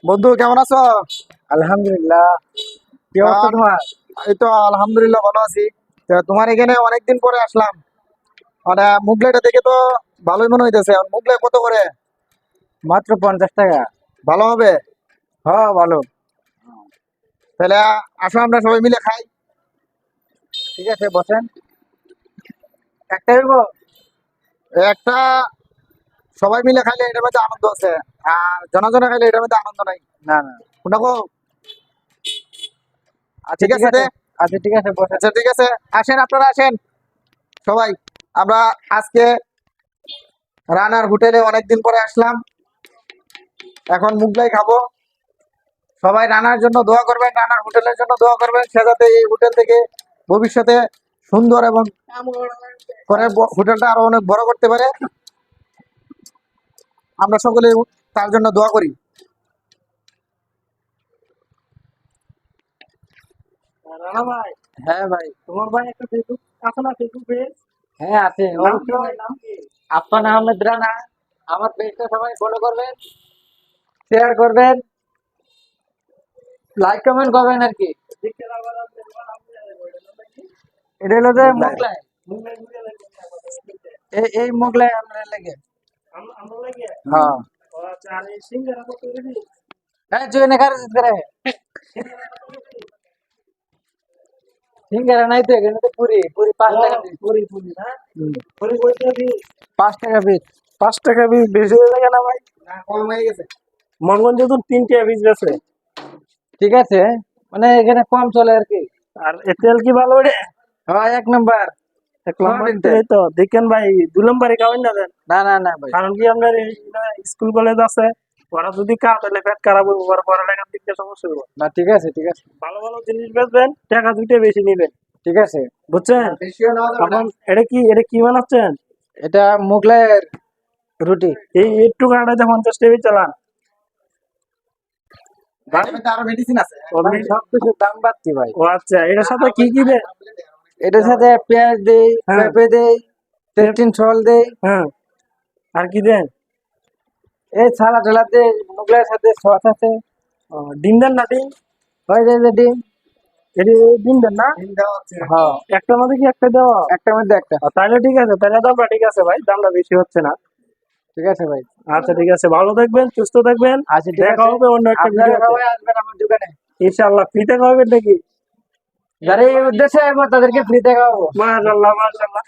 বন্ধু কেমন আছো? আলহামদুলিল্লাহ। কি অবস্থা তোমার? এই তো আলহামদুলিল্লাহ ভালো আছি। তা তোমার এখানে অনেকদিন পরে আসলাম। মানে মুগলাইটা দেখে তো ভালোই মনে হইতেছে। আর মুগলাই কত করে? মাত্র 50 টাকা। ভালো হবে? হ্যাঁ, ভালো। তাহলে আসো আমরা সবাই মিলে খাই। ঠিক আছে, বসেন। একটা হইব? একটা সবাই মিলে খাইলে এটার মধ্যে আনন্দ আছে, আর জনা জনা খাইলে এটার মধ্যে আনন্দ নাই। না না। কোনটা কো? আচ্ছা ঠিক ঠিক আছে আছে। দে। আচ্ছা ঠিক আছে, বসেন। আচ্ছা ঠিক আছে, আসেন আপনারা আসেন সবাই। আমরা আজকে রানার হোটেলে অনেকদিন পরে আসলাম, এখন মুগলাই খাবো। সবাই রানার জন্য দোয়া করবেন, রানার হোটেলের জন্য দোয়া করবেন, সে যাতে এই হোটেল থেকে ভবিষ্যতে সুন্দর এবং করে হোটেলটা আরো অনেক বড় করতে পারে। আমরা সকলে তার জন্য দোয়া করি। রানা ভাই, হ্যাঁ ভাই। তোমার ভাই একটা ফেসবুক আছে না, ফেসবুক পেজ? হ্যাঁ আছে, নাম কি অবশ্যই। ভাই, নাম কি? আফফান আহমেদ রানা। আমার পেজটা সবাই ফলো করবেন, শেয়ার করবেন, লাইক কমেন্ট করবেন আর কি। দেখতে আবার আপনি তোমার নাম কি জানেন? ওইটার নামটা কি? এটা হলো যে মুগলাই। মোগলাই। মুম্বাই ঘুরে লাগবে আমাদের দেখতে। এই মোগলাই আমরা লাগে। আমরা লাগে? হ্যাঁ। ও আচ্ছা, আর এই সিঙ্গারা কত করে দিই? হ্যাঁ, জুয়েনে খারিজ করে। সিঙ্গারা কত করে দিই? সিঙ্গারা নাই তো, এখানে তো পুরি পুরি 5 টাকা পিস। পুরি পুরি, হ্যাঁ? পুরি কয়টা দিই? 5 টাকা পিস। 5 টাকা পিস বেশি হয়ে যায় না ভাই? না, কম হয়ে গেছে। মনগঞ্জ যখন 3 টাকা পিস বেছে। ঠিক আছে, মানে এখানে কম চলে আর কি। আর এ তেল কি ভালো রে? হ্যাঁ, 1 নম্বর। এক নম্বর সোয়াবিন তেল তেল। তো দেখেন ভাই, 2 নম্বরে খাওয়াই না দেন। না না না ভাই। কারণ কি আপনার এই স্কুল কলেজ আছে, ওরা যদি খাও তাহলে পেট খারাপ হবে, ওরা পড়ালেখার দিক দিয়ে সমস্যা হবে। না, ঠিক আছে ঠিক আছে। ভালো ভালো জিনিস বেচবেন, টাকা দুইটা বেশি নিবেন, ঠিক আছে। বুঝছেন? বেশিও নেওয়া যাবে না। এখন এটা কি বানাচ্ছেন? এটা মোগলাইয়ের রুটি। এই একটু কাটাতে 50 টাকা চালান। এটার মধ্যে আরো মেডিসিন আছে। ভাই, সবকিছু দাম বাড়তি ভাই। ও আচ্ছা, এটার সাথে কি কি দেয়? এটার সাথে পেঁয়াজ দেই, হ্যাঁ। পেঁপে দেই, তেঁতুল ফল দেই, হ্যাঁ, আর কি দেন? এই ছালা টেলা দেই, মোগলাইয়ের সাথে সস আছে। ও, ডিম দেন না? ডিম হয়ে যায় যে ডিম। এটি ডিম দেন না? ডিম দেওয়া হচ্ছে। হ্যাঁ, একটার মধ্যে কি একটা দেওয়া? একটার মধ্যে একটা। তাহলে ঠিক আছে, তাহলে দামটা ঠিক আছে ভাই, দামটা বেশি হচ্ছে না। ঠিক আছে ভাই। আচ্ছা ঠিক আছে, ভালো থাকবেন, সুস্থ থাকবেন। আচ্ছা ঠিক দেখা আছে। হবে অন্য একটা আপনারা ভিডিওতে। সবাই আসবেন আমার দোকানে। ইনশাআল্লাহ ফ্রিতে খাওয়াবেন নাকি? যারা এই উদ্দেশ্যে আসবো তাদেরকে ফ্রিতে খাওয়াবো। মাশাআল্লাহ মাশাআল্লাহ।